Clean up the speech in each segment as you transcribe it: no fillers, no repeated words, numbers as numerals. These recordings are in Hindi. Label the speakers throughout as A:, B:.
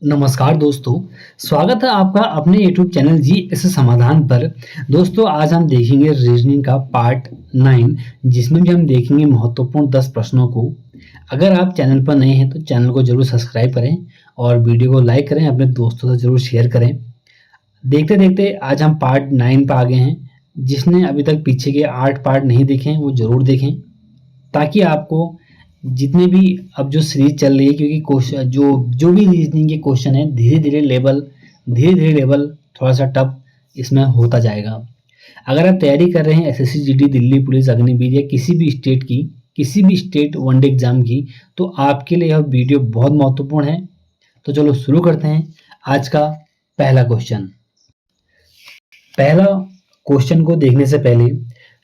A: नमस्कार दोस्तों, स्वागत है आपका अपने यूट्यूब चैनल जीएस समाधान पर। दोस्तों आज हम देखेंगे रीजनिंग का पार्ट 9 जिसमें भी हम देखेंगे महत्वपूर्ण 10 प्रश्नों को। अगर आप चैनल पर नए हैं तो चैनल को जरूर सब्सक्राइब करें और वीडियो को लाइक करें, अपने दोस्तों से जरूर शेयर करें। देखते देखते आज हम पार्ट 9 पर आ गए हैं। जिसने अभी तक पीछे के 8 पार्ट नहीं देखे हैं वो जरूर देखें, ताकि आपको जितने भी अब जो सीरीज चल रही है, क्योंकि क्वेश्चन जो जो भी रीजनिंग के क्वेश्चन है धीरे धीरे लेवल थोड़ा सा टफ इसमें होता जाएगा। अगर आप तैयारी कर रहे हैं SSC GD, Delhi police, Agniveer या किसी भी स्टेट वनडे एग्जाम की, तो आपके लिए यह वीडियो बहुत महत्वपूर्ण है। तो चलो शुरू करते हैं आज का पहला क्वेश्चन। पहला क्वेश्चन को देखने से पहले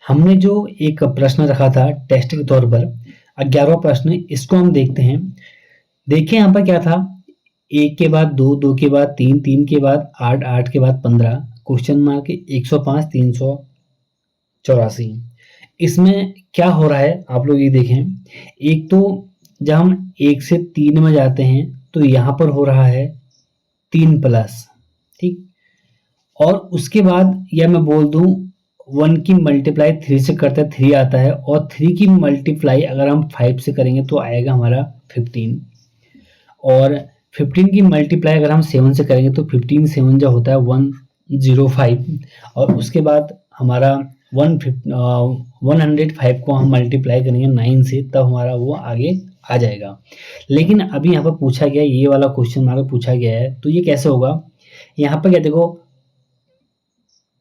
A: हमने जो एक प्रश्न रखा था टेस्ट के तौर पर, 11वां प्रश्न, इसको हम देखते हैं। देखिए यहाँ पर क्या था, 1 के बाद 2, 2 के बाद 3, 3 के बाद 8, 8 के बाद 15, क्वेश्चन मार्क 105, 384। इसमें क्या हो रहा है आप लोग ये देखें। एक तो जब हम 1 से 3 में जाते हैं तो यहाँ पर हो रहा है 3 प्लस, ठीक। और उसके बाद या मैं बोल दूं 1 की मल्टीप्लाई 3 से करते हैं 3 आता है, और 3 की मल्टीप्लाई अगर हम 5 से करेंगे तो आएगा हमारा 15, और 15 की मल्टीप्लाई अगर हम 7 से करेंगे तो 15 7 जो होता है 105, और उसके बाद हमारा 105 को हम मल्टीप्लाई करेंगे 9 से, तब हमारा वो आगे आ जाएगा। लेकिन अभी यहाँ पर पूछा गया, ये वाला क्वेश्चन हमारा पूछा गया है, तो ये कैसे होगा। यहाँ पर क्या देखो,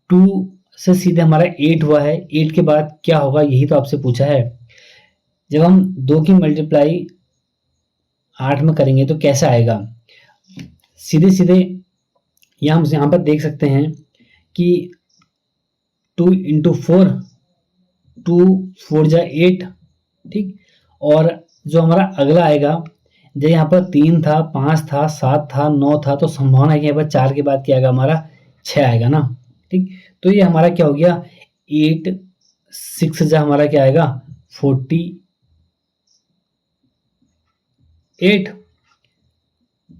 A: 2 से सीधे हमारा 8 हुआ है, 8 के बाद क्या होगा यही तो आपसे पूछा है। जब हम 2 की मल्टीप्लाई 8 में करेंगे तो कैसे आएगा। सीधे सीधे हम यहाँ पर देख सकते हैं कि 2 × 4, 2 4 जा 8, ठीक। और जो हमारा अगला आएगा, जब यहाँ पर 3 था, 5 था, 7 था, 9 था, तो संभावना है कि यहाँ पर 4 के बाद क्या आएगा, हमारा 6 आएगा ना, ठीक। तो ये हमारा क्या हो गया, 8 6 जा हमारा क्या आएगा 48,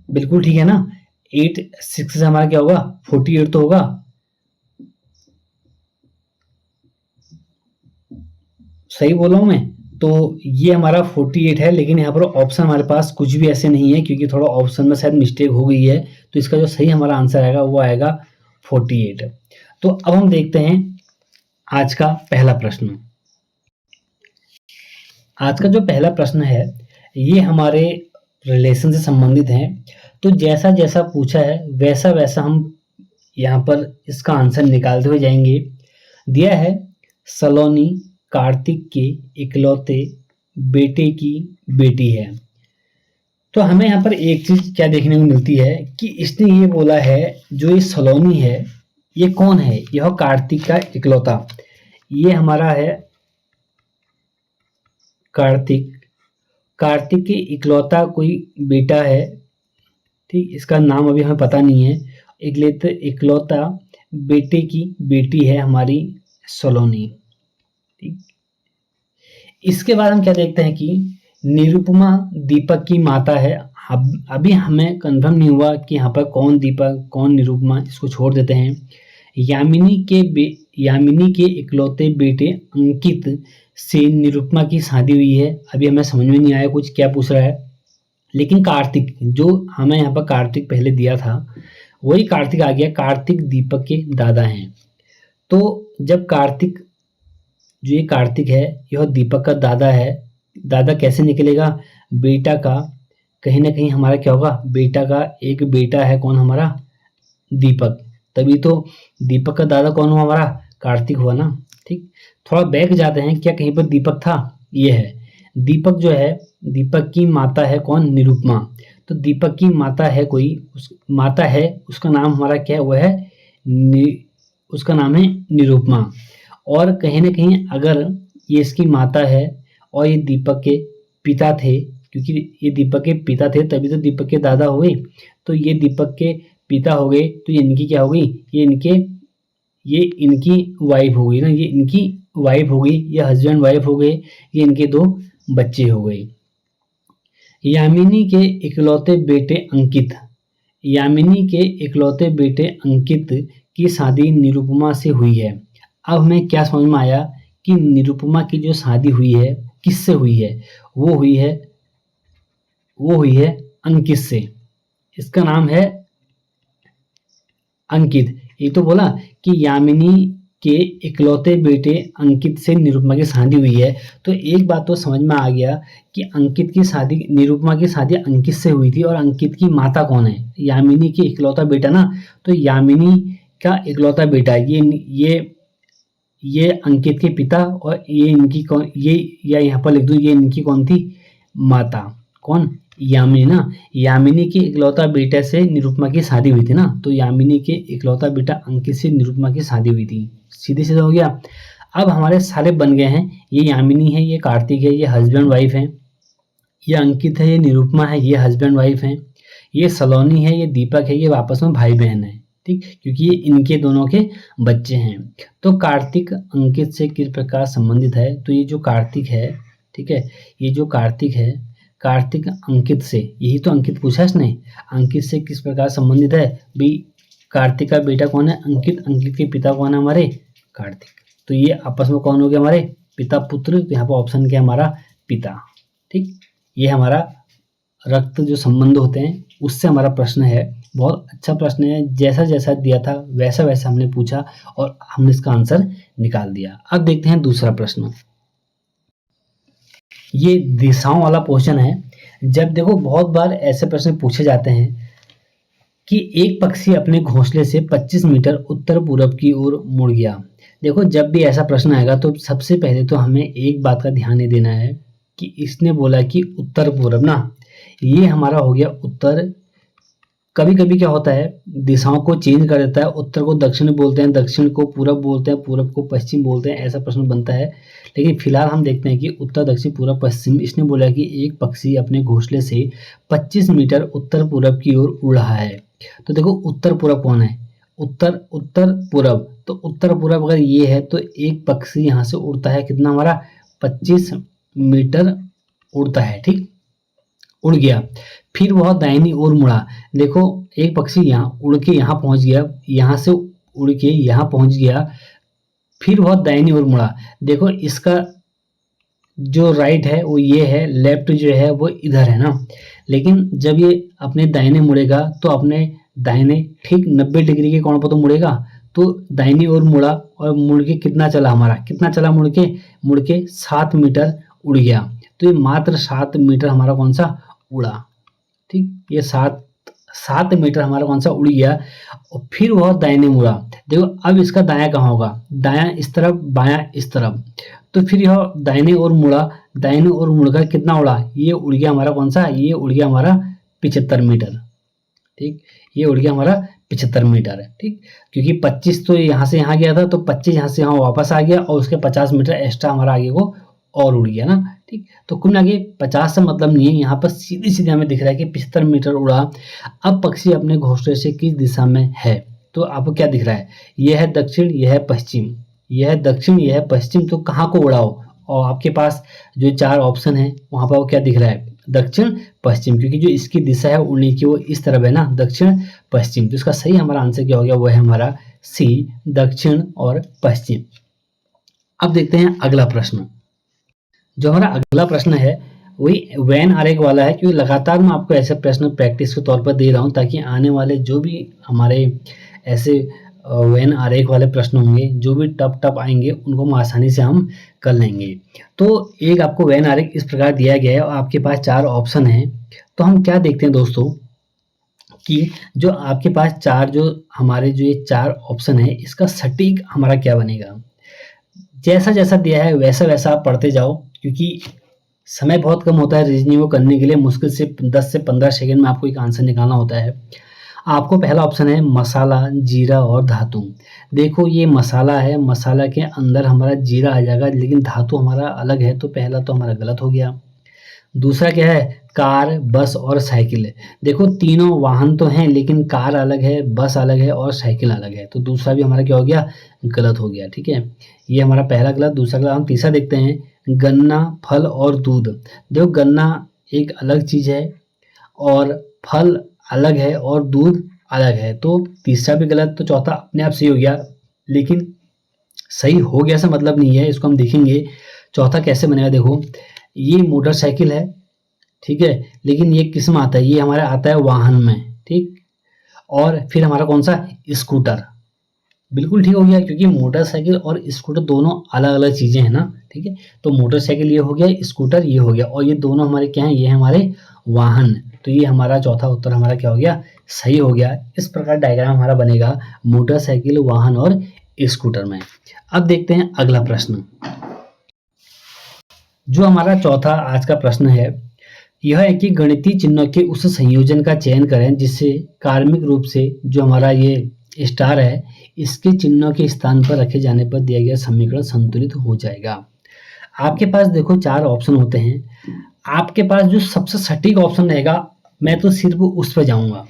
A: बिल्कुल ठीक है ना। 8 6 से हमारा क्या होगा 48 तो होगा। सही बोला हूं मैं। तो ये हमारा 48 है, लेकिन यहाँ पर ऑप्शन हमारे पास कुछ भी ऐसे नहीं है, क्योंकि थोड़ा ऑप्शन में शायद मिस्टेक हो गई है। तो इसका जो सही हमारा आंसर आएगा वो आएगा 48। तो अब हम देखते हैं आज का पहला प्रश्न। आज का जो पहला प्रश्न है ये हमारे रिलेशन से संबंधित है। तो जैसा जैसा पूछा है वैसा वैसा हम यहाँ पर इसका आंसर निकालते हुए जाएंगे। दिया है सलोनी कार्तिक के इकलौते बेटे की बेटी है। तो हमें यहाँ पर एक चीज क्या देखने को मिलती है कि इसने ये बोला है, जो ये सलोनी है ये कौन है, यह कार्तिक का इकलौता। ये हमारा है कार्तिक के इकलौता कोई बेटा है, ठीक। इसका नाम अभी हमें पता नहीं है। इकलौता बेटे की बेटी है हमारी सलोनी, ठीक। इसके बाद हम क्या देखते हैं कि निरुपमा दीपक की माता है। अभी हमें कंफर्म नहीं हुआ कि यहाँ पर कौन दीपक कौन निरुपमा, इसको छोड़ देते हैं। यामिनी के इकलौते बेटे अंकित से निरुपमा की शादी हुई है। अभी हमें समझ में नहीं आया कुछ क्या पूछ रहा है, लेकिन कार्तिक, जो हमें यहाँ पर कार्तिक पहले दिया था वही कार्तिक आ गया। कार्तिक दीपक के दादा हैं। तो जब कार्तिक, जो ये कार्तिक है यह दीपक का दादा है, दादा कैसे निकलेगा, बेटा का कहीं ना कहीं हमारा क्या होगा, बेटा का एक बेटा है कौन, हमारा दीपक, तभी तो दीपक का दादा कौन हुआ, हमारा कार्तिक हुआ ना, ठीक। थोड़ा बैक जाते हैं, क्या कहीं पर दीपक था, ये है दीपक। जो है दीपक की माता है कौन, निरुपमा। तो दीपक की माता है कोई, माता है, उसका नाम हमारा क्या है, वह है उसका नाम है निरुपमा। और कहीं ना कहीं अगर ये इसकी माता है और ये दीपक के पिता थे, क्योंकि ये दीपक के पिता थे तभी तो दीपक के दादा हुए, तो ये दीपक के पिता हो गए, तो ये इनकी क्या हो गई, ये इनकी वाइफ हो गई ना, ये इनकी वाइफ हो गई, ये हस्बैंड वाइफ हो गए, ये इनके 2 बच्चे हो गए। यामिनी के इकलौते बेटे अंकित, यामिनी के इकलौते बेटे अंकित की शादी निरुपमा से हुई है। अब हमें क्या समझ में आया कि निरुपमा की जो शादी हुई है किससे हुई है, वो हुई है अंकित से। इसका नाम है अंकित। ये तो बोला कि यामिनी के इकलौते बेटे अंकित से निरुपमा की शादी हुई है, तो एक बात तो समझ में आ गया कि अंकित की शादी, निरुपमा की शादी अंकित से हुई थी। और अंकित की माता कौन है? यामिनी की इकलौता बेटा ना, तो यामिनी का इकलौता बेटा ये अंकित के पिता, और ये इनकी कौन, ये या यहाँ पर लिख दूं, ये इनकी कौन थी? माता। कौन? यामिनी ना। यामिनी के इकलौता बेटे से निरुपमा की शादी हुई थी ना, तो यामिनी के इकलौता बेटा अंकित से निरुपमा की शादी हुई थी। सीधे सीधा हो गया। अब हमारे सारे बन गए हैं। ये यामिनी है, ये कार्तिक है, ये हस्बैंड वाइफ है। ये अंकित है, ये निरुपमा है, ये हस्बैंड वाइफ है। ये सलोनी है, ये दीपक है, ये आपस में भाई बहन है। ठीक, क्योंकि ये इनके दोनों के बच्चे हैं। तो कार्तिक अंकित से किस प्रकार संबंधित है? तो ये जो कार्तिक है, ठीक है, ये जो कार्तिक है, कार्तिक अंकित से, यही तो अंकित पूछा है इसने, अंकित से किस प्रकार संबंधित है भाई? कार्तिक का बेटा कौन है? अंकित। अंकित के पिता कौन है? हमारे कार्तिक। तो ये आपस में कौन हो गया? हमारे पिता पुत्र। तो यहाँ पर ऑप्शन क्या है? हमारा पिता। ठीक, ये हमारा रक्त जो संबंध होते हैं उससे हमारा प्रश्न है। बहुत अच्छा प्रश्न है, जैसा जैसा दिया था वैसा वैसा हमने पूछा और हमने इसका आंसर निकाल दिया। अब देखते हैं दूसरा प्रश्न। ये दिशाओं वाला क्वेश्चन है। जब देखो बहुत बार ऐसे प्रश्न पूछे जाते हैं कि एक पक्षी अपने घोंसले से 25 मीटर उत्तर पूरब की ओर मुड़ गया। देखो जब भी ऐसा प्रश्न आएगा तो सबसे पहले तो हमें एक बात का ध्यान ही देना है कि इसने बोला कि उत्तर पूरब ना, ये हमारा हो गया उत्तर। कभी कभी क्या होता है, दिशाओं को चेंज कर देता है, उत्तर को दक्षिण बोलते हैं, दक्षिण को पूरब बोलते हैं, पूरब को पश्चिम बोलते हैं, ऐसा प्रश्न बनता है। लेकिन फिलहाल हम देखते हैं कि उत्तर दक्षिण पूरब पश्चिम। इसने बोला कि एक पक्षी अपने घोंसले से 25 मीटर उत्तर पूरब की ओर उड़ रहा है। तो देखो उत्तर पूरब कौन है? उत्तर उत्तर पूरब। तो उत्तर पूरब अगर ये है तो एक पक्षी यहाँ से उड़ता है कितना? हमारा 25 मीटर उड़ता है। ठीक, उड़ गया, फिर वह दाहिनी ओर मुड़ा। देखो एक पक्षी यहाँ उड़ के यहाँ पहुंच गया, यहाँ से उड़ के यहाँ पहुंच गया, फिर वह दाहिनी ओर मुड़ा। देखो इसका जो राइट है वो ये है, लेफ्ट जो है वो इधर है ना। लेकिन जब ये अपने दाहिने मुड़ेगा तो अपने दाहिने ठीक 90 डिग्री के कोण पर तो मुड़ेगा। तो दाहिनी ओर मुड़ा और मुड़ के कितना चला? हमारा कितना चला? मुड़ के 7 मीटर उड़ गया। तो ये मात्र 7 मीटर हमारा कौन सा उड़ा? ठीक, ये 7 मीटर हमारा कौन सा उड़ गया। और फिर वह दाहिने मुड़ा। देखो अब इसका दायां कहाँ होगा? दायां इस तरफ, बायां इस तरफ। तो फिर यह दाहिने ओर मुड़ा, दाहिने ओर मुड़कर कितना उड़ा? ये उड़ गया हमारा कौन सा? ये उड़ गया हमारा 75 मीटर। ठीक, ये उड़ गया हमारा 75 मीटर है। ठीक, क्योंकि 25 तो यहाँ से यहाँ गया था, तो 25 यहाँ से यहाँ वापस आ गया और उसके 50 मीटर एक्स्ट्रा हमारा आगे को और उड़ गया ना। ठीक, तो कुल मिला के 50 से मतलब नहीं है, यहाँ पर सीधी सीधे हमें दिख रहा है कि 75 मीटर उड़ा। अब पक्षी अपने घोंसले से किस दिशा में है? तो आपको क्या दिख रहा है? यह है दक्षिण, यह है पश्चिम, यह है दक्षिण, यह है पश्चिम। तो कहाँ को उड़ाओ? और आपके पास जो 4 ऑप्शन है वहां पर वो क्या दिख रहा है? दक्षिण पश्चिम, क्योंकि जो इसकी दिशा है उड़ने की वो इस तरफ है ना, दक्षिण पश्चिम। तो इसका सही हमारा आंसर क्या हो गया? वो है हमारा सी, दक्षिण और पश्चिम। अब देखते हैं अगला प्रश्न। जो हमारा अगला प्रश्न है वही वैन आरेख वाला है, क्योंकि लगातार मैं आपको ऐसे प्रश्न प्रैक्टिस के तौर पर दे रहा हूं ताकि आने वाले जो भी हमारे ऐसे वैन आरेख वाले प्रश्न होंगे, जो भी टफ आएंगे, उनको हम आसानी से हम कर लेंगे। तो एक आपको वैन आरेख इस प्रकार दिया गया है और आपके पास 4 ऑप्शन है। तो हम क्या देखते हैं दोस्तों कि जो आपके पास हमारे जो ये 4 ऑप्शन है, इसका सटीक हमारा क्या बनेगा। जैसा जैसा दिया है वैसा वैसा आप पढ़ते जाओ, क्योंकि समय बहुत कम होता है रीजनिंग को करने के लिए। मुश्किल से 10 से 15 सेकंड में आपको एक आंसर निकालना होता है। आपको पहला ऑप्शन है मसाला, जीरा और धातु। देखो ये मसाला है, मसाला के अंदर हमारा जीरा आ जाएगा, लेकिन धातु हमारा अलग है, तो पहला तो हमारा गलत हो गया। दूसरा क्या है? कार, बस और साइकिल। देखो तीनों वाहन तो हैं, लेकिन कार अलग है, बस अलग है और साइकिल अलग है, तो दूसरा भी हमारा क्या हो गया? गलत हो गया। ठीक है, ये हमारा पहला गलत। दूसरा गलत। हम तीसरा देखते हैं, गन्ना, फल और दूध। देखो गन्ना एक अलग चीज है और फल अलग है और दूध अलग है, तो तीसरा भी गलत, तो चौथा अपने आप सही हो गया। लेकिन सही हो गया ऐसा मतलब नहीं है, इसको हम देखेंगे चौथा कैसे बनेगा। देखो ये मोटरसाइकिल है, ठीक है, लेकिन ये किस में आता है, ये हमारा आता है वाहन में, ठीक। और फिर हमारा कौन सा, स्कूटर, बिल्कुल ठीक हो गया, क्योंकि मोटरसाइकिल और स्कूटर दोनों अलग अलग चीजें हैं ना, ठीक है। तो मोटरसाइकिल ये हो गया, स्कूटर ये हो गया, और ये दोनों हमारे क्या हैं, ये हमारे वाहन। तो ये हमारा चौथा उत्तर हमारा क्या हो गया, सही हो गया। इस प्रकार डायग्राम हमारा बनेगा मोटरसाइकिल, वाहन और स्कूटर में। अब देखते हैं अगला प्रश्न। जो हमारा चौथा आज का प्रश्न है, यह है कि गणितीय चिन्हों के उस संयोजन का चयन करें जिससे कार्मिक रूप से जो हमारा ये स्टार है, इसके चिन्हों के स्थान पर रखे जाने पर दिया गया समीकरण संतुलित हो जाएगा। आपके पास देखो 4 ऑप्शन होते हैं, आपके पास जो सबसे सटीक ऑप्शन रहेगा, मैं तो सिर्फ उस पर जाऊंगा।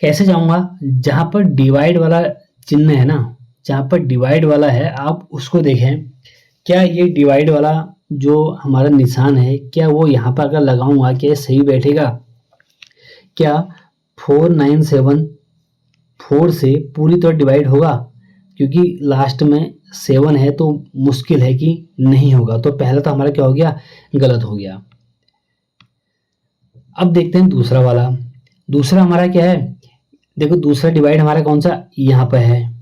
A: कैसे जाऊंगा, जहां पर डिवाइड वाला चिन्ह है ना, जहां पर डिवाइड वाला है, आप उसको देखें। क्या ये डिवाइड वाला जो हमारा निशान है, क्या वो यहाँ पर अगर लगाऊंगा, क्या ये सही बैठेगा? क्या 497 4 से पूरी तरह डिवाइड होगा? क्योंकि लास्ट में 7 है, तो मुश्किल है कि नहीं होगा। तो पहला तो हमारा क्या हो गया, गलत हो गया। अब देखते हैं दूसरा वाला। दूसरा हमारा क्या है, देखो दूसरा डिवाइड हमारा कौन सा, यहाँ पर है,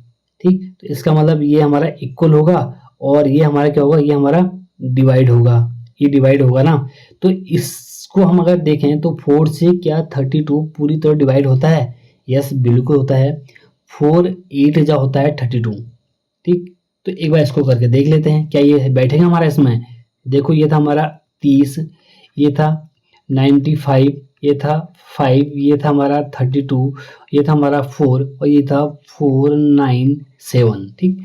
A: ठीक। तो इसका मतलब ये हमारा इक्वल होगा, और ये हमारा क्या होगा, ये हमारा डिवाइड होगा, ये डिवाइड होगा ना। तो इसको हम अगर देखें तो 4 से क्या 32 पूरी तरह डिवाइड होता है? यस, बिल्कुल होता है। 4 8 जा होता है 32, ठीक। तो एक बार इसको करके देख लेते हैं, क्या ये बैठेगा हमारा इसमें। देखो ये था हमारा 30, ये था 95, ये था 5, ये था हमारा 32, ये था हमारा 4, और ये था 497, ठीक।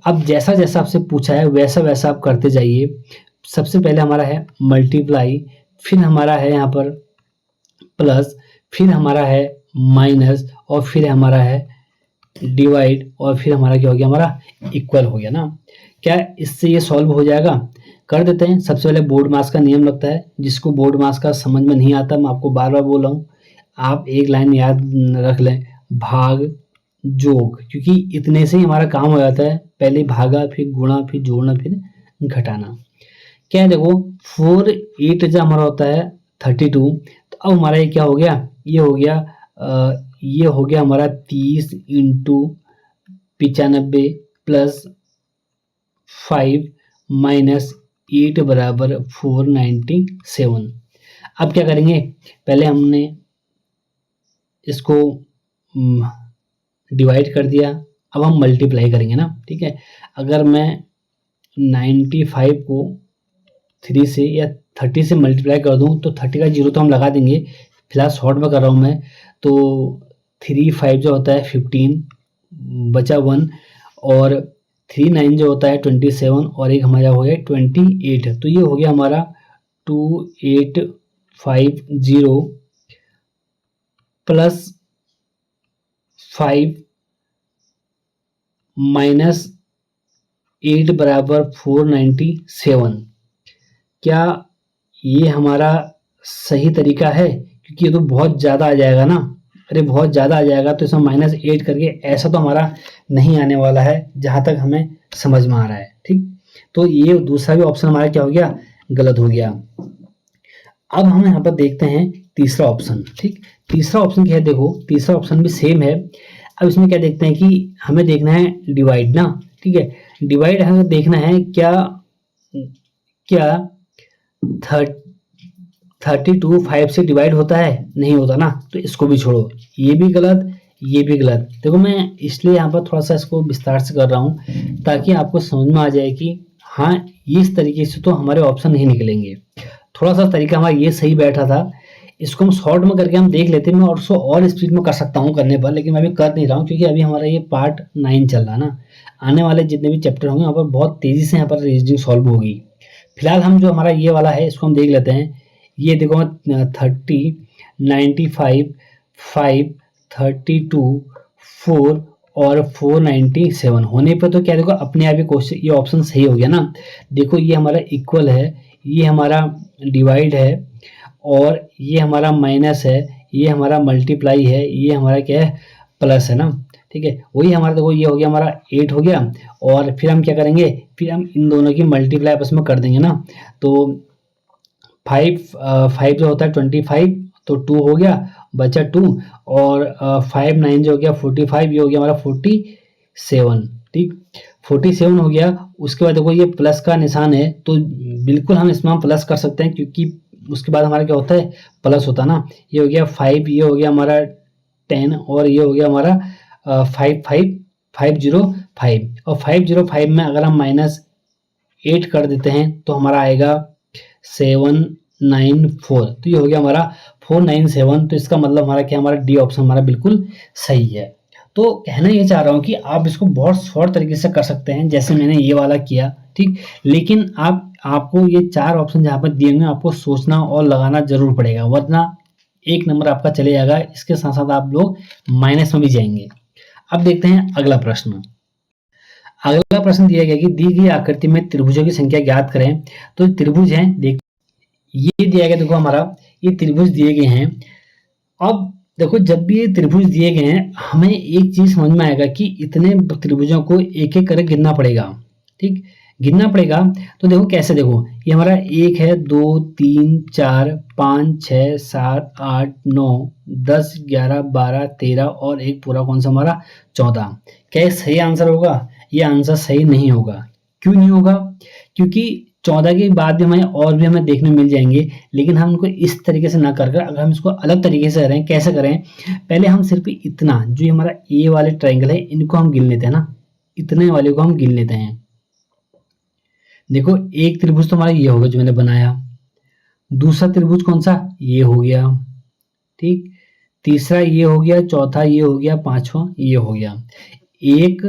A: अब जैसा जैसा आपसे पूछा है वैसा वैसा आप करते जाइए। सबसे पहले हमारा है मल्टीप्लाई, फिर हमारा है यहाँ पर प्लस, फिर हमारा है माइनस, और फिर हमारा है डिवाइड, और फिर हमारा क्या हो गया, हमारा इक्वल हो गया ना। क्या इससे ये सॉल्व हो जाएगा? कर देते हैं। सबसे पहले बोर्ड मास का नियम लगता है, जिसको बोर्ड मास का समझ में नहीं आता, मैं आपको बार बार बोल रहा हूँ, आप एक लाइन याद रख लें, भाग जोग, क्योंकि इतने से ही हमारा काम हो जाता है। पहले भागा, फिर गुणा, फिर जोड़ना, फिर घटाना। क्या है, देखो 4 8 जो हमारा होता है 32, तो अब हमारा ये क्या हो गया, ये हो गया ये हो गया हमारा 30 इंटू 95 प्लस 5 माइनस 8 बराबर 497। अब क्या करेंगे, पहले हमने इसको डिवाइड कर दिया, अब हम मल्टीप्लाई करेंगे ना, ठीक है। अगर मैं 95 को 3 से या 30 से मल्टीप्लाई कर दूं, तो 30 का जीरो तो हम लगा देंगे, फिलहाल शॉर्ट में कर रहा हूं मैं। तो 3 5 जो होता है 15, बचा 1, और 3 9 जो होता है 27, और एक हमारा हो गया 28। तो ये हो गया हमारा 2850 प्लस 5 माइनस 8 बराबर 497। क्या ये हमारा सही तरीका है? क्योंकि ये तो बहुत ज़्यादा आ जाएगा ना, अरे बहुत ज़्यादा आ जाएगा, तो इसमें -8 करके ऐसा तो हमारा नहीं आने वाला है, जहाँ तक हमें समझ में आ रहा है, ठीक। तो ये दूसरा भी ऑप्शन हमारा क्या हो गया, गलत हो गया। अब हम यहाँ पर देखते हैं तीसरा ऑप्शन, ठीक। तीसरा ऑप्शन क्या है, देखो तीसरा ऑप्शन भी सेम है। अब इसमें क्या देखते हैं कि हमें देखना है डिवाइड ना, ठीक है। डिवाइड हमें देखना है, क्या क्या 32 5 से डिवाइड होता है? नहीं होता ना, तो इसको भी छोड़ो, ये भी गलत, ये भी गलत। देखो मैं इसलिए यहाँ पर थोड़ा सा इसको विस्तार से कर रहा हूँ, ताकि आपको समझ में आ जाए कि हाँ, इस तरीके से तो हमारे ऑप्शन नहीं निकलेंगे। थोड़ा सा तरीका हमारा ये सही बैठा था, इसको हम शॉर्ट में करके हम देख लेते हैं। मैं और स्पीड में कर सकता हूँ करने पर, लेकिन मैं अभी कर नहीं रहा हूँ, क्योंकि अभी हमारा ये पार्ट 9 चल रहा है ना। आने वाले जितने भी चैप्टर होंगे यहाँ पर बहुत तेजी से यहाँ पर रीजनिंग सॉल्व होगी। फिलहाल हम जो हमारा ये वाला है इसको हम देख लेते हैं। ये देखो 30 95 5 32 4 और 497 होने पर तो क्या, देखो अपने आप ही क्वेश्चन ये ऑप्शन सही हो गया ना। देखो ये हमारा इक्वल है, ये हमारा डिवाइड है, और ये हमारा माइनस है, ये हमारा मल्टीप्लाई है, ये हमारा क्या है, प्लस है ना, ठीक है। वही हमारा देखो ये हो गया हमारा 8 हो गया, और फिर हम क्या करेंगे, फिर हम इन दोनों की मल्टीप्लाई आपस में कर देंगे ना, तो 5 5 जो होता है 25, तो 2 हो गया, बचा 2, और 5 9 जो हो गया 45, ये हो गया हमारा 47, ठीक, 47 हो गया। उसके बाद देखो ये प्लस का निशान है, तो बिल्कुल हम इसमें प्लस कर सकते हैं, क्योंकि उसके बाद हमारा क्या होता है, प्लस होता है ना। ये हो गया 5, ये हो गया हमारा 10, और ये हो गया हमारा 505, और 505 में अगर हम -8 कर देते हैं तो हमारा आएगा 794, तो ये हो गया हमारा 497। तो इसका मतलब हमारा क्या, हमारा डी ऑप्शन हमारा बिल्कुल सही है। तो कहना ये चाह रहा हूँ कि आप इसको बहुत शॉर्ट तरीके से कर सकते हैं, जैसे मैंने ये वाला किया, ठीक, लेकिन आपको ये 4 ऑप्शन जहाँ पर दिए हुए हैं आपको सोचना और लगाना जरूर पड़ेगा, वरना 1 नंबर आपका चले जाएगा, इसके साथ साथ आप लोग माइनस में भी जाएंगे। अब देखते हैं अगला प्रश्न। अगला प्रश्न दिया गया कि दी गई आकृति में त्रिभुजों की संख्या ज्ञात करें। तो त्रिभुज हैं, देख ये दिया गया, देखो हमारा ये त्रिभुज दिए गए हैं। अब देखो जब भी ये त्रिभुज दिए गए हैं, हमें एक चीज समझ में आएगा कि इतने त्रिभुजों को एक एक करके गिनना पड़ेगा, ठीक, गिनना पड़ेगा। तो देखो कैसे, देखो ये हमारा 1 है, 2 3 4 5 6 7 8 9 10 11 12 13 और एक पूरा कौन सा हमारा 14। क्या ये सही आंसर होगा? ये आंसर सही नहीं होगा। क्यों नहीं होगा? क्योंकि 14 के बाद भी हमें देखने मिल जाएंगे, लेकिन हम उनको इस तरीके से ना कर अगर हम इसको अलग तरीके से करें, कैसे करें, पहले हम सिर्फ इतना जो हमारा ए वाले ट्रायंगल है इनको हम गिन लेते हैं ना, इतने वाले को हम गिन लेते हैं। देखो एक त्रिभुज तो हमारा ये होगा जो मैंने बनाया, दूसरा त्रिभुज कौन सा, ये हो गया, ठीक, तीसरा ये हो गया, चौथा ये हो गया, पांचवा ये हो गया, 1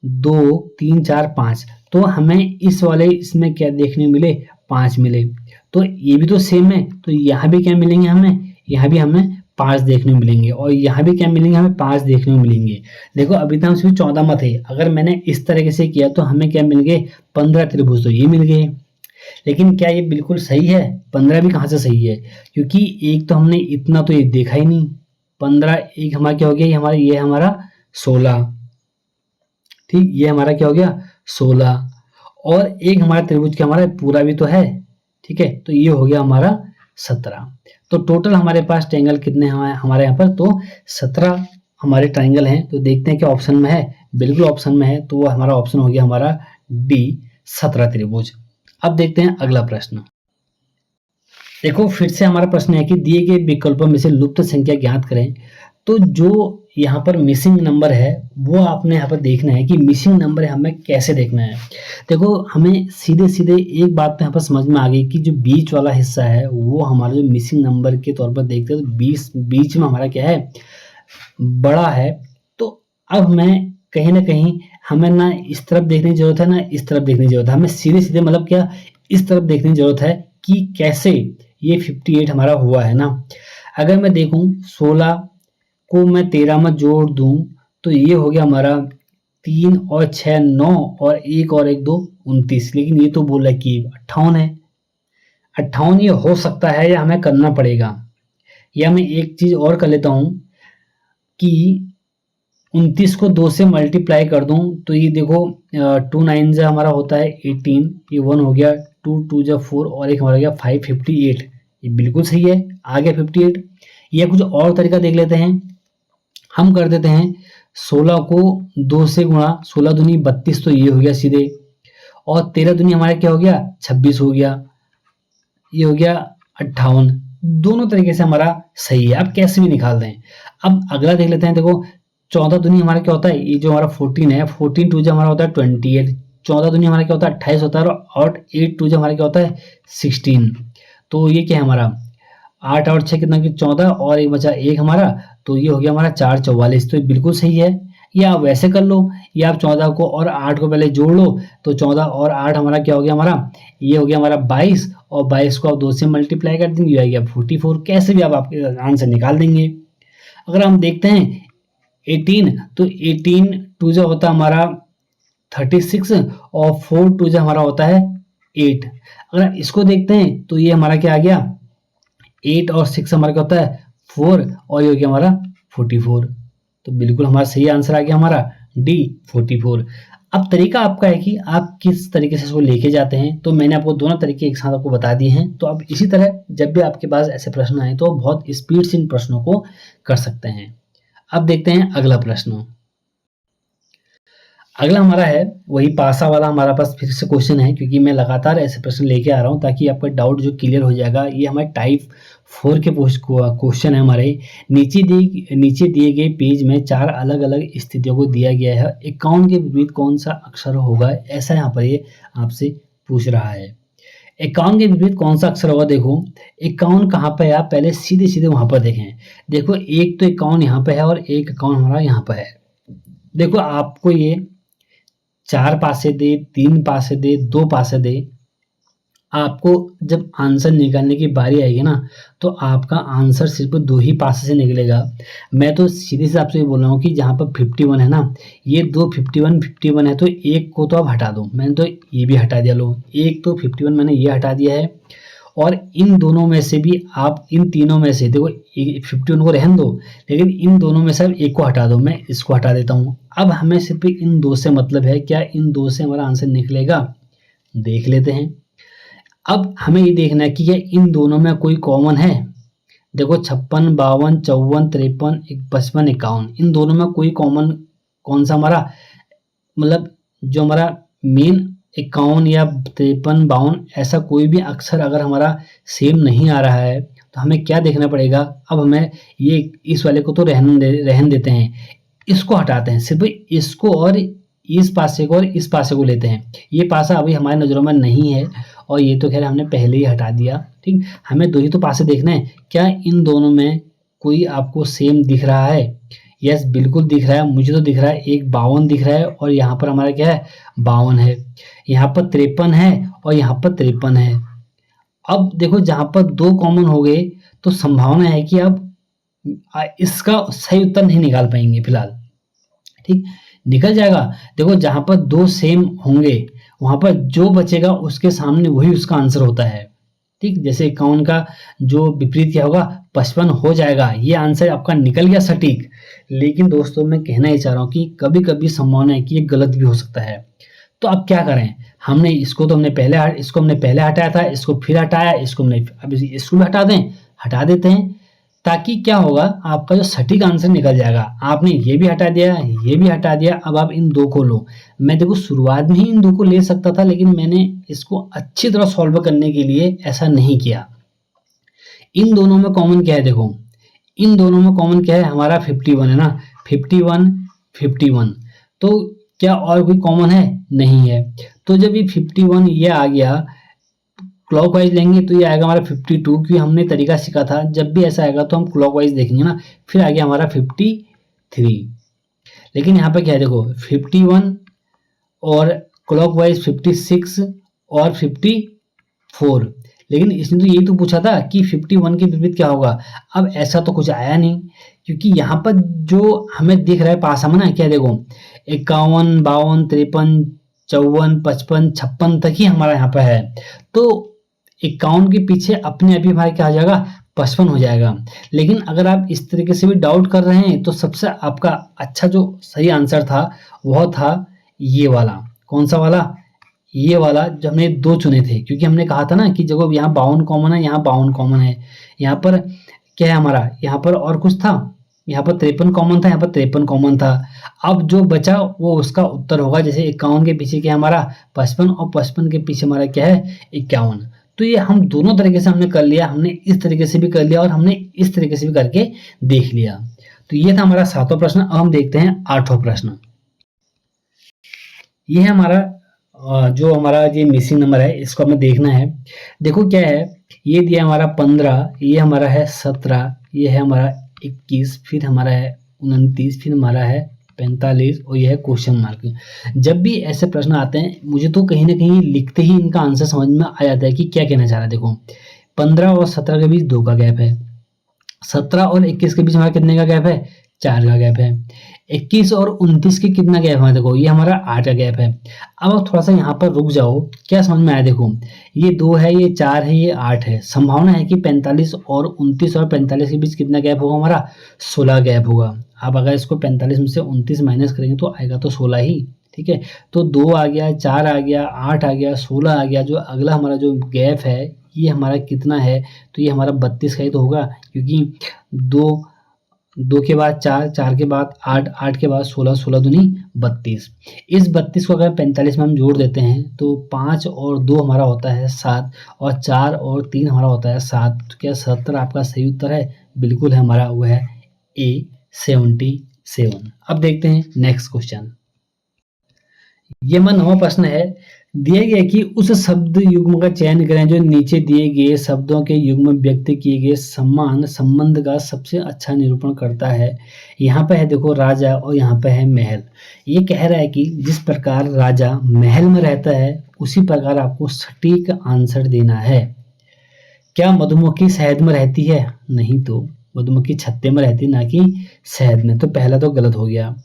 A: 2 3 4 5। तो हमें इस वाले इसमें क्या देखने मिले, 5 मिले। तो ये भी तो सेम है, तो यहाँ भी क्या मिलेंगे हमें, यहाँ भी हमें 5 देखने मिलेंगे, और यहाँ भी क्या मिलेंगे, हमें 5 देखने को मिलेंगे। देखो अभी तक हम सिर्फ 14 में थे, अगर मैंने इस तरीके से किया तो हमें क्या मिल गए, 15 त्रिभुज तो ये मिल गए। लेकिन क्या ये बिल्कुल सही है? 15 भी कहाँ से सही है, क्योंकि एक तो हमने इतना तो ये देखा ही नहीं। 15 एक हमारा क्या हो गया, ये हमारा 16, ठीक, ये हमारा क्या हो गया 16, और एक हमारा त्रिभुज क्या हमारा पूरा भी तो है, ठीक है, तो ये हो गया हमारा 17। तो टोटल हमारे पास ट्रायंगल कितने हैं हमारे यहाँ पर, तो 17 हमारे ट्रायंगल हैं। तो देखते हैं क्या ऑप्शन में है, बिल्कुल ऑप्शन में है, तो वो हमारा ऑप्शन हो गया हमारा डी 17 त्रिभुज। अब देखते हैं अगला प्रश्न। देखो फिर से हमारा प्रश्न है कि दिए गए विकल्पों में से लुप्त संख्या ज्ञात करें। तो जो यहाँ पर मिसिंग नंबर है वो आपने यहाँ पर देखना है कि मिसिंग नंबर है हमें कैसे देखना है। देखो हमें सीधे सीधे एक बात तो यहाँ पर समझ में आ गई कि जो बीच वाला हिस्सा है वो हमारा जो मिसिंग नंबर के तौर पर देखते हैं, तो बीच में हमारा क्या है, बड़ा है। तो अब मैं कहीं ना कहीं हमें ना इस तरफ देखने की जरूरत है ना इस तरफ देखने की जरूरत है, हमें सीधे सीधे मतलब क्या इस तरफ देखने की जरूरत है कि कैसे ये 58 हमारा हुआ है ना। अगर मैं देखूं 16 को मैं 13 में जोड़ दूं तो ये हो गया हमारा 3 और 6 9 और 1 और 1 2 29। लेकिन ये तो बोला कि 58 है, 58 ये हो सकता है या हमें करना पड़ेगा। या मैं एक चीज और कर लेता हूं कि 29 को 2 से मल्टीप्लाई कर दूं तो ये देखो 2 9 जा हमारा होता है 18, ये 1 हो गया, 2 2 जा 4 और एक हमारा गया 5 58। ये बिल्कुल सही है, आ गया 58। या कुछ और तरीका देख लेते हैं, हम कर देते हैं 16 को 2 से गुणा, 16 दूनी 32 तो ये हो गया सीधे, और 13 दूनी हमारा क्या हो गया 26 हो गया, ये हो गया 58। दोनों तरीके से हमारा सही है, आप कैसे भी निकाल दें। अब अगला देख लेते हैं। देखो 14 दूनी हमारा क्या होता है, ये जो हमारा 14 है, 14 टू जो हमारा होता है 28, 14 दूनी हमारा क्या होता है 28 होता है, और 8 टू जो हमारा क्या होता है 16। तो ये क्या है हमारा 8 और 6 कितना कि 14, और एक बचा 1 हमारा, तो ये हो गया हमारा 4 44। तो ये बिल्कुल सही है। या आप वैसे कर लो, या आप 14 को और 8 को पहले जोड़ लो, तो 14 और 8 हमारा क्या हो गया हमारा, ये हो गया हमारा 22, और 22 को आप 2 से मल्टीप्लाई कर देंगे, ये आ गया 44। कैसे भी आप आपके आंसर निकाल देंगे। अगर हम देखते हैं 18, तो 18 टू जो होता है हमारा 36, और 4 टू जो हमारा होता है 8। अगर इसको देखते हैं तो ये हमारा क्या आ गया 8 और 6 हमारा क्या होता है 4 और ये हो गया हमारा 44। तो बिल्कुल हमारा सही आंसर आ गया हमारा डी 44। अब तरीका आपका है कि आप किस तरीके से इसको लेके जाते हैं। तो मैंने आपको दोनों तरीके एक साथ आपको बता दिए हैं। तो अब इसी तरह जब भी आपके पास ऐसे प्रश्न आए तो बहुत स्पीड से इन प्रश्नों को कर सकते हैं। अब देखते हैं अगला प्रश्न। अगला हमारा है वही पासा वाला, हमारा पास फिर से क्वेश्चन है, क्योंकि मैं लगातार ऐसे प्रश्न लेके आ रहा हूँ ताकि आपका डाउट जो क्लियर हो जाएगा। ये हमारे टाइप 4 के क्वेश्चन है हमारे। नीचे दिए गए पेज में 4 अलग अलग स्थितियों को दिया गया है। 51 के विपरीत कौन सा अक्षर होगा, ऐसा यहाँ पर ये आपसे पूछ रहा है। 51 के विपरीत कौन सा अक्षर होगा। देखो 51 कहाँ पे है, आप पहले सीधे सीधे वहां पर देखें। देखो एक तो 51 यहाँ पे है और एक 51 हमारा यहाँ पर है। देखो आपको ये 4 पासे दे, 3 पासे दे, 2 पासे दे, आपको जब आंसर निकालने की बारी आएगी ना तो आपका आंसर सिर्फ 2 ही पासे से निकलेगा। मैं तो सीधे से आपसे बोल रहा हूँ कि जहाँ पर 51 है ना, ये दो 51 है तो एक को तो आप हटा दो। मैंने तो ये भी हटा दिया। लो एक तो 51 मैंने ये हटा दिया है, और इन दोनों में से भी आप इन तीनों में से देखो 51 को रहने दो, लेकिन इन दोनों में से आप एक को हटा दो। मैं इसको हटा देता हूँ। अब हमें सिर्फ इन 2 से मतलब है। क्या इन 2 से हमारा आंसर निकलेगा, देख लेते हैं। अब हमें ये देखना है कि क्या इन दोनों में कोई कॉमन है। देखो 56, 52, 54, 53, 55, 51, इन दोनों में कोई कॉमन कौन सा हमारा, मतलब जो हमारा मेन 51 या 53, 52 ऐसा कोई भी अक्षर अगर हमारा सेम नहीं आ रहा है तो हमें क्या देखना पड़ेगा। अब हमें ये इस वाले को तो रहन देते हैं, इसको हटाते हैं। सिर्फ इसको और इस पासे को और इस पासे को लेते हैं। ये पासा अभी हमारी नज़रों में नहीं है और ये तो खैर हमने पहले ही हटा दिया। ठीक, हमें 2 ही तो पासे देखना है। क्या इन दोनों में कोई आपको सेम दिख रहा है। यस बिल्कुल दिख रहा है, मुझे तो दिख रहा है। एक 52 दिख रहा है और यहाँ पर हमारा क्या है 52 है। यहाँ पर 53 है और यहाँ पर 53 है। अब देखो जहाँ पर 2 कॉमन हो गए तो संभावना है कि अब इसका सही उत्तर नहीं निकाल पाएंगे फिलहाल। ठीक, निकल जाएगा। देखो जहां पर 2 सेम होंगे वहां पर जो बचेगा उसके सामने वही उसका आंसर होता है। ठीक, जैसे 51 का जो विपरीत क्या होगा 55 हो जाएगा। ये आंसर आपका निकल गया सटीक। लेकिन दोस्तों मैं कहना ही चाह रहा हूँ कि कभी कभी संभावना है कि ये गलत भी हो सकता है। तो अब क्या करें, हमने इसको तो हमने पहले हटाया था, इसको फिर हटाया, इसको हमने अब इसको भी हटा देते हैं, ताकि क्या होगा आपका जो सटीक आंसर निकल जाएगा। आपने ये भी हटा दिया, ये भी हटा दिया। अब आप इन 2 को लो। मैं देखो शुरुआत में ही इन 2 को ले सकता था, लेकिन मैंने इसको अच्छी तरह सॉल्व करने के लिए ऐसा नहीं किया। इन दोनों में कॉमन क्या है, देखो इन दोनों में कॉमन क्या है, हमारा 51 है ना, 51 तो क्या और कोई कॉमन है, नहीं है। तो जब ये 51 ये आ गया क्लॉकवाइज लेंगे तो ये आएगा हमारा 52, क्योंकि हमने तरीका सीखा था जब भी ऐसा आएगा तो हम क्लॉकवाइज देखेंगे ना। फिर आ गया हमारा 53। लेकिन यहाँ पे क्या है, देखो 51 और क्लॉकवाइज 56 और 54। लेकिन इसने तो यही तो पूछा था कि 51 के विपरीत क्या होगा। अब ऐसा तो कुछ आया नहीं, क्योंकि यहाँ पर जो हमें दिख रहा है पासा में ना, क्या देखो 51, 52, 53, 54, 55, 56 तक ही हमारा यहाँ पर है। तो 51 के पीछे अपने आप ही हमारा क्या आ जाएगा 55 हो जाएगा। लेकिन अगर आप इस तरीके से भी डाउट कर रहे हैं तो सबसे आपका अच्छा जो सही आंसर था वह था ये वाला। कौन सा वाला, ये वाला जो हमने 2 चुने थे, क्योंकि हमने कहा था ना कि जब यहाँ 52 कॉमन है, यहाँ 52 कॉमन है, यहाँ पर क्या है हमारा, यहाँ पर और कुछ था, यहाँ पर 53 कॉमन था, यहाँ पर 53 कॉमन था। अब जो बचा वो उसका उत्तर होगा। जैसे 51 के पीछे क्या हमारा 55 और 55 के पीछे हमारा क्या है 51। तो ये हम दोनों तरीके से हमने कर लिया, हमने इस तरीके से भी कर लिया और हमने इस तरीके से भी करके देख लिया। तो ये था हमारा 7वां प्रश्न। अब हम देखते हैं 8वां प्रश्न। ये है हमारा जो हमारा ये मिसिंग नंबर है, इसको हमें देखना है। देखो क्या है, ये दिया हमारा 15, ये हमारा है 17, ये है हमारा 21, फिर हमारा है 29, फिर हमारा है 45 और यह है क्वेश्चन मार्क। जब भी ऐसे प्रश्न आते हैं मुझे तो कहीं ना कहीं लिखते ही इनका आंसर समझ में आ जाता है कि क्या कहना चाह रहा है। देखो 15 और 17 के बीच 2 का गैप है, 17 और 21 के बीच हमारा कितने का गैप है 4 का गैप है। 21 और 29 के कितना गैप है, देखो ये हमारा 8 का गैप है। अब आप थोड़ा सा यहाँ पर रुक जाओ, क्या समझ में आया, देखो ये 2 है, ये 4 है, ये 8 है। संभावना है कि 45 और 29 और 45 के बीच कितना गैप होगा हमारा, 16 गैप होगा। अब अगर इसको 45 में से 29 माइनस करेंगे तो आएगा तो 16 ही, ठीक है। तो 2 आ गया, 4 आ गया, 8 आ गया, 16 आ गया। जो अगला हमारा जो गैप है ये हमारा कितना है, तो ये हमारा 32 का ही तो होगा, क्योंकि 2 के बाद 4, 4 के बाद 8, 8 के बाद 16, 16 दूनी 32। इस 32 को अगर 45 में हम जोड़ देते हैं तो 5 और 2 हमारा होता है 7, और 4 और 3 हमारा होता है 7। तो क्या 70 आपका सही उत्तर है? बिल्कुल है हमारा, वो है ए 77। अब देखते हैं नेक्स्ट क्वेश्चन। ये हमारा 9वां प्रश्न है। दिया गया कि उस शब्द युग्म का चयन करें जो नीचे दिए गए शब्दों के युग्म में व्यक्त किए गए समान संबंध का सबसे अच्छा निरूपण करता है। यहाँ पे है देखो राजा और यहाँ पे है महल। ये कह रहा है कि जिस प्रकार राजा महल में रहता है उसी प्रकार आपको सटीक आंसर देना है। क्या मधुमक्खी शहद में रहती है? नहीं, तो मधुमक्खी छत्ते में रहती, ना कि शहद में। तो पहला तो गलत हो गया।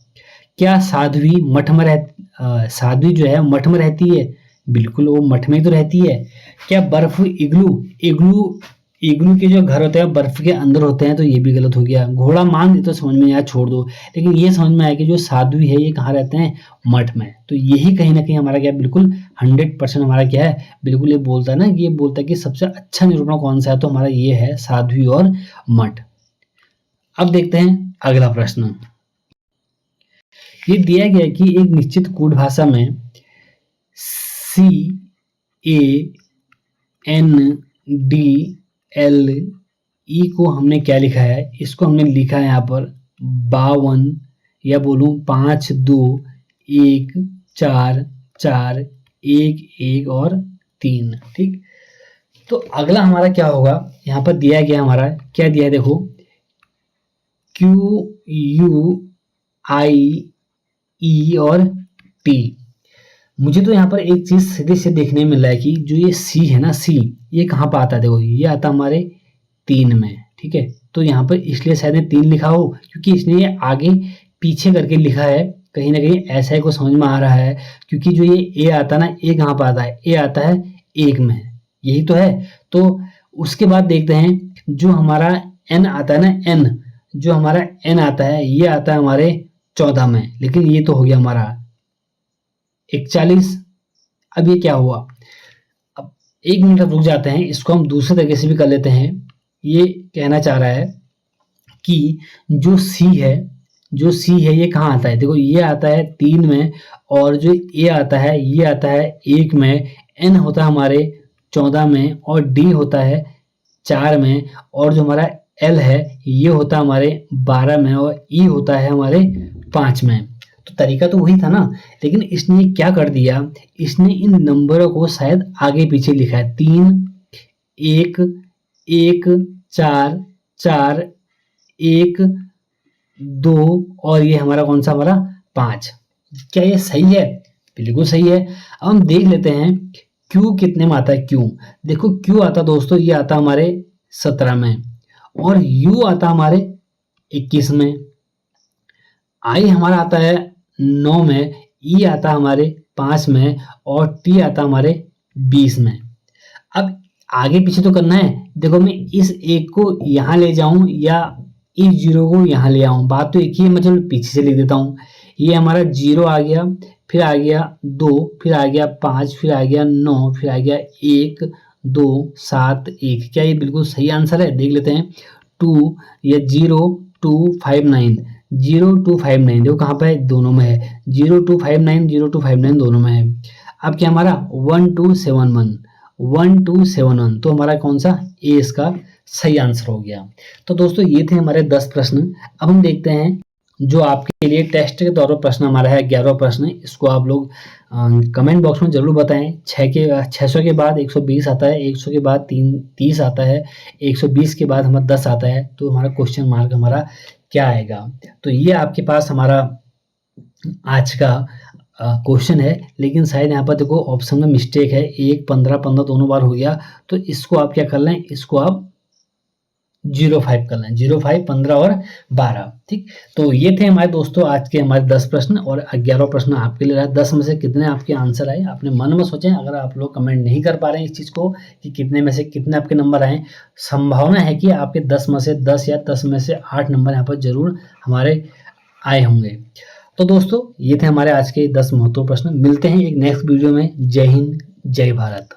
A: क्या साध्वी मठ में साध्वी जो है मठ में रहती है? बिल्कुल, वो मठ में तो रहती है। क्या बर्फ इग्लू इग्लू इग्लू के जो घर होते हैं बर्फ के अंदर होते हैं? तो ये भी गलत हो गया। घोड़ा मान दे तो समझ में यार छोड़ दो, लेकिन ये समझ में आया कि जो साध्वी है ये कहाँ रहते हैं? मठ में। तो यही कहीं ना कहीं हमारा क्या बिल्कुल 100% हमारा क्या है, बिल्कुल ये बोलता है ना, ये बोलता है कि सबसे अच्छा निरूपण कौन सा है, तो हमारा ये है साध्वी और मठ। अब देखते हैं अगला प्रश्न। ये दिया गया कि एक निश्चित कोड भाषा में CANDLE को हमने क्या लिखा है? इसको हमने लिखा है यहाँ पर 52, या बोलूं 5 2 1 4 4 1 1 और 3, ठीक। तो अगला हमारा क्या होगा, यहाँ पर दिया गया हमारा क्या दिया है, देखो QUI और T। मुझे तो यहाँ पर एक चीज सीधे से देखने में मिल रहा है कि जो ये सी है ना, सी ये कहाँ पर आता है, देखो ये आता हमारे 3 में, ठीक है। तो यहाँ पर इसलिए शायद 3 लिखा हो, क्योंकि इसने ये आगे पीछे करके लिखा है। कहीं ना कहीं ऐसा ही को समझ में आ रहा है, क्योंकि जो ये ए आता ना, ए कहाँ पर आता है? ए आता है 1 में, यही तो है। तो उसके बाद देखते हैं जो हमारा एन आता है ना, एन जो हमारा एन आता है ये आता है हमारे 14 में, लेकिन ये तो हो गया हमारा 41। अब ये क्या हुआ, अब 1 मिनट रुक जाते हैं, इसको हम दूसरे तरीके से भी कर लेते हैं। ये कहना चाह रहा है कि जो सी है ये कहाँ आता है? देखो ये आता है 3 में, और जो ए आता है ये आता है 1 में, एन होता है हमारे 14 में, और डी होता है 4 में, और जो हमारा एल है ये होता है हमारे 12 में, और ई होता है हमारे 5 में। तो तरीका तो वही था ना, लेकिन इसने क्या कर दिया, इसने इन नंबरों को शायद आगे पीछे लिखा है। 3 1 1 4 4 1 2, और ये हमारा कौन सा, हमारा 5। क्या ये सही है? बिल्कुल सही है। अब हम देख लेते हैं क्यू कितने में आता है। क्यू देखो, क्यू आता दोस्तों ये आता हमारे 17 में, और यू आता हमारे 21 में, आई हमारा आता है 9 में, ई आता हमारे 5 में, और टी आता हमारे 20 में। अब आगे पीछे तो करना है। देखो मैं इस एक को यहाँ ले जाऊं या इस 0 को यहाँ ले आऊं, बात तो एक ही है। मैं चलो पीछे से लिख देता हूँ। ये हमारा 0 आ गया, फिर आ गया 2, फिर आ गया 5, फिर आ गया 9, फिर आ गया 1 2 7 1। क्या ये बिल्कुल सही आंसर है? देख लेते हैं। 2 या 0 2 5 9, 0 2 5 9 देखो कहाँ पे है, दोनों में है। 0 2 5 9 0 2 5 9 दोनों में है। अब क्या हमारा 1 2 7 1 1 2 7 1, तो हमारा कौन सा ए इसका सही आंसर हो गया। तो दोस्तों ये थे हमारे 10 प्रश्न। अब हम देखते हैं जो आपके लिए टेस्ट के तौर पर प्रश्न हमारा है 11वां प्रश्न। इसको आप लोग कमेंट बॉक्स में जरूर बताएं। 600 के बाद 120 आता है, 100 के बाद 30 आता है, 120 के बाद हमारा 10 आता है, तो हमारा क्वेश्चन मार्क हमारा क्या आएगा। तो ये आपके पास हमारा आज का क्वेश्चन है, लेकिन शायद यहाँ पर देखो ऑप्शन में मिस्टेक है। 1 15 15 दोनों बार हो गया, तो इसको आप क्या कर लें, इसको आप 05 कर लें, 05, 15 और 12। ठीक, तो ये थे हमारे दोस्तों आज के हमारे 10 प्रश्न और 11वां प्रश्न आपके लिए रहा। 10 में से कितने आपके आंसर आए अपने मन में सोचें। अगर आप लोग कमेंट नहीं कर पा रहे हैं इस चीज़ को कि कितने में से कितने आपके नंबर आए, संभावना है कि आपके 10 में से 10 या 10 में से 8 नंबर यहाँ पर ज़रूर हमारे आए होंगे। तो दोस्तों ये थे हमारे आज के 10 महत्वपूर्ण प्रश्न। मिलते हैं एक नेक्स्ट वीडियो में। जय हिंद, जय भारत।